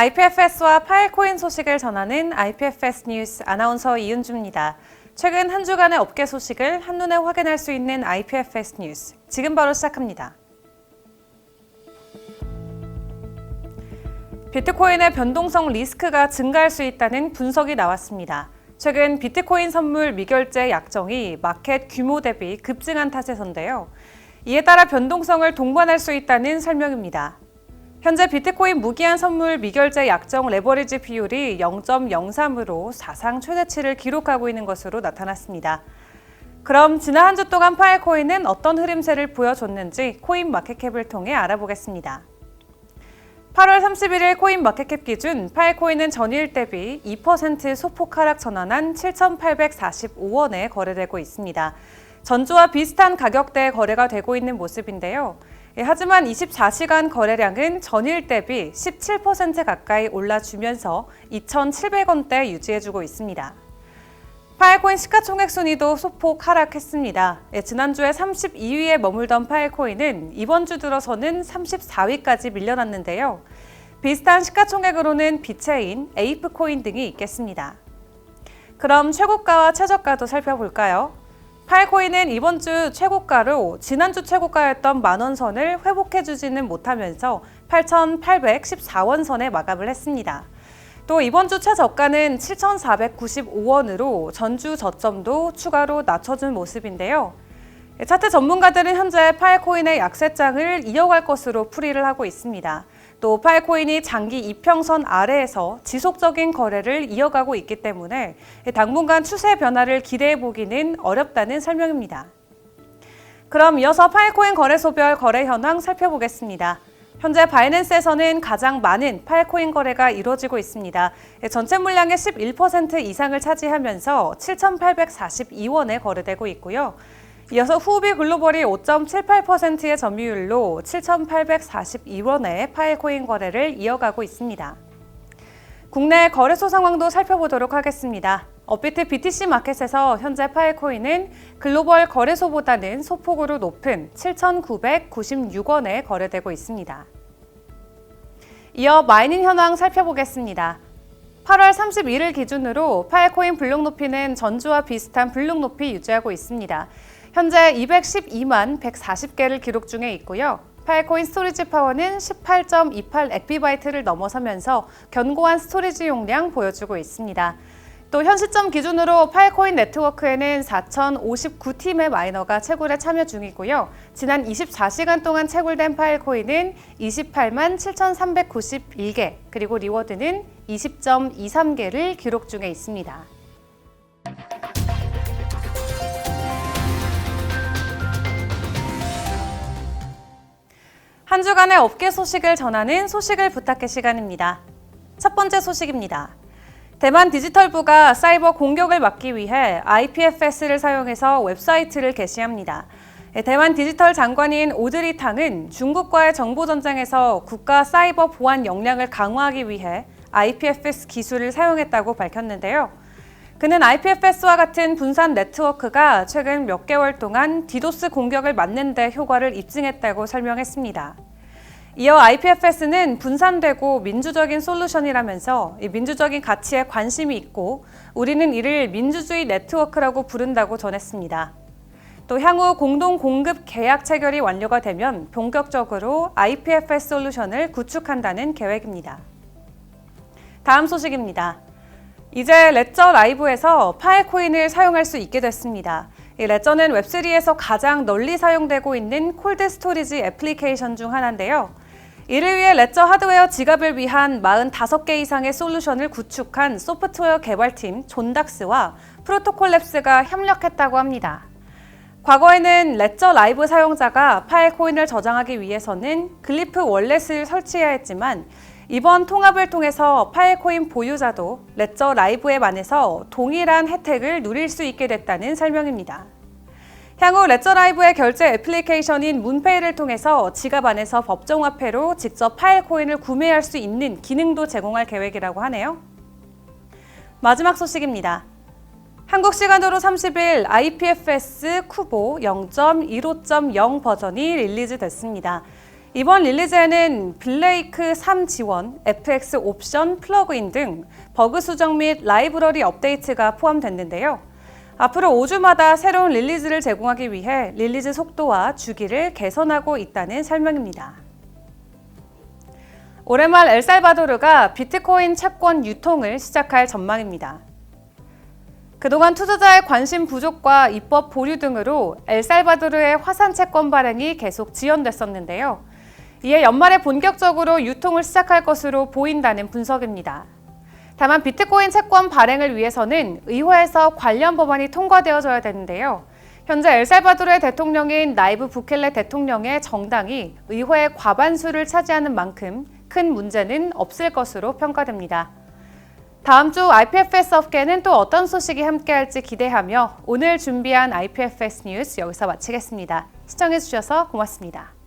IPFS와 파일코인 소식을 전하는 IPFS 뉴스 아나운서 이은주입니다. 최근 한 주간의 업계 소식을 한눈에 확인할 수 있는 IPFS 뉴스, 지금 바로 시작합니다. 비트코인의 변동성 리스크가 증가할 수 있다는 분석이 나왔습니다. 최근 비트코인 선물 미결제 약정이 마켓 규모 대비 급증한 탓에서인데요. 이에 따라 변동성을 동반할 수 있다는 설명입니다. 현재 비트코인 무기한 선물 미결제 약정 레버리지 비율이 0.03으로 사상 최대치를 기록하고 있는 것으로 나타났습니다. 그럼 지난 한 주 동안 파일코인은 어떤 흐름세를 보여줬는지 코인마켓캡을 통해 알아보겠습니다. 8월 31일 코인마켓캡 기준 파일코인은 전일 대비 2% 소폭 하락 전환한 7,845원에 거래되고 있습니다. 전주와 비슷한 가격대에 거래가 되고 있는 모습인데요. 하지만 24시간 거래량은 전일 대비 17% 가까이 올라주면서 2,700원대 유지해주고 있습니다. 파일코인 시가총액 순위도 소폭 하락했습니다. 지난주에 32위에 머물던 파일코인은 이번 주 들어서는 34위까지 밀려났는데요. 비슷한 시가총액으로는 비체인, 에이프코인 등이 있겠습니다. 그럼 최고가와 최저가도 살펴볼까요? 파일코인은 이번 주 최고가로 지난주 최고가였던 만원 선을 회복해주지는 못하면서 8,814원 선에 마감을 했습니다. 또 이번 주 최저가는 7,495원으로 전주 저점도 추가로 낮춰준 모습인데요. 차트 전문가들은 현재 파일코인의 약세장을 이어갈 것으로 풀이를 하고 있습니다. 또 파일코인이 장기 이평선 아래에서 지속적인 거래를 이어가고 있기 때문에 당분간 추세 변화를 기대해보기는 어렵다는 설명입니다. 그럼 이어서 파일코인 거래소별 거래 현황 살펴보겠습니다. 현재 바이낸스에서는 가장 많은 파일코인 거래가 이루어지고 있습니다. 전체 물량의 11% 이상을 차지하면서 7,842원에 거래되고 있고요. 이어서 후비 글로벌이 5.78%의 점유율로 7,842원에 파일코인 거래를 이어가고 있습니다. 국내 거래소 상황도 살펴보도록 하겠습니다. 업비트 BTC 마켓에서 현재 파일코인은 글로벌 거래소보다는 소폭으로 높은 7,996원에 거래되고 있습니다. 이어 마이닝 현황 살펴보겠습니다. 8월 31일 기준으로 파일코인 블록 높이는 전주와 비슷한 블록 높이 유지하고 있습니다. 현재 212만 140개를 기록 중에 있고요. 파일코인 스토리지 파워는 18.28 엑비바이트를 넘어서면서 견고한 스토리지 용량 보여주고 있습니다. 또 현 시점 기준으로 파일코인 네트워크에는 4,059팀의 마이너가 채굴에 참여 중이고요. 지난 24시간 동안 채굴된 파일코인은 28만 7,391개, 그리고 리워드는 20.23개를 기록 중에 있습니다. 한 주간의 업계 소식을 전하는 소식을 부탁해 시간입니다. 첫 번째 소식입니다. 대만 디지털부가 사이버 공격을 막기 위해 IPFS를 사용해서 웹사이트를 게시합니다. 대만 디지털 장관인 오드리 탕은 중국과의 정보전쟁에서 국가 사이버 보안 역량을 강화하기 위해 IPFS 기술을 사용했다고 밝혔는데요. 그는 IPFS와 같은 분산 네트워크가 최근 몇 개월 동안 디도스 공격을 막는 데 효과를 입증했다고 설명했습니다. 이어 IPFS는 분산되고 민주적인 솔루션이라면서 이 민주적인 가치에 관심이 있고 우리는 이를 민주주의 네트워크라고 부른다고 전했습니다. 또 향후 공동 공급 계약 체결이 완료가 되면 본격적으로 IPFS 솔루션을 구축한다는 계획입니다. 다음 소식입니다. 이제 레저 라이브에서 파일코인을 사용할 수 있게 됐습니다. 이 레저는 웹3에서 가장 널리 사용되고 있는 콜드 스토리지 애플리케이션 중 하나인데요. 이를 위해 레저 하드웨어 지갑을 위한 45개 이상의 솔루션을 구축한 소프트웨어 개발팀 존닥스와 프로토콜랩스가 협력했다고 합니다. 과거에는 레저 라이브 사용자가 파일코인을 저장하기 위해서는 글리프 월렛을 설치해야 했지만 이번 통합을 통해서 파일코인 보유자도 레저 라이브 앱 안에서 동일한 혜택을 누릴 수 있게 됐다는 설명입니다. 향후 레저 라이브의 결제 애플리케이션인 문페이를 통해서 지갑 안에서 법정화폐로 직접 파일코인을 구매할 수 있는 기능도 제공할 계획이라고 하네요. 마지막 소식입니다. 한국 시간으로 30일 IPFS 쿠보 0.15.0 버전이 릴리즈됐습니다. 이번 릴리즈에는 블레이크 3 지원, FX 옵션, 플러그인 등 버그 수정 및 라이브러리 업데이트가 포함됐는데요. 앞으로 5주마다 새로운 릴리즈를 제공하기 위해 릴리즈 속도와 주기를 개선하고 있다는 설명입니다. 올해 말 엘살바도르가 비트코인 채권 유통을 시작할 전망입니다. 그동안 투자자의 관심 부족과 입법 보류 등으로 엘살바도르의 화산 채권 발행이 계속 지연됐었는데요. 이에 연말에 본격적으로 유통을 시작할 것으로 보인다는 분석입니다. 다만 비트코인 채권 발행을 위해서는 의회에서 관련 법안이 통과되어져야 되는데요. 현재 엘살바도르의 대통령인 나이브 부켈레 대통령의 정당이 의회의 과반수를 차지하는 만큼 큰 문제는 없을 것으로 평가됩니다. 다음 주 IPFS 업계는 또 어떤 소식이 함께할지 기대하며 오늘 준비한 IPFS 뉴스 여기서 마치겠습니다. 시청해주셔서 고맙습니다.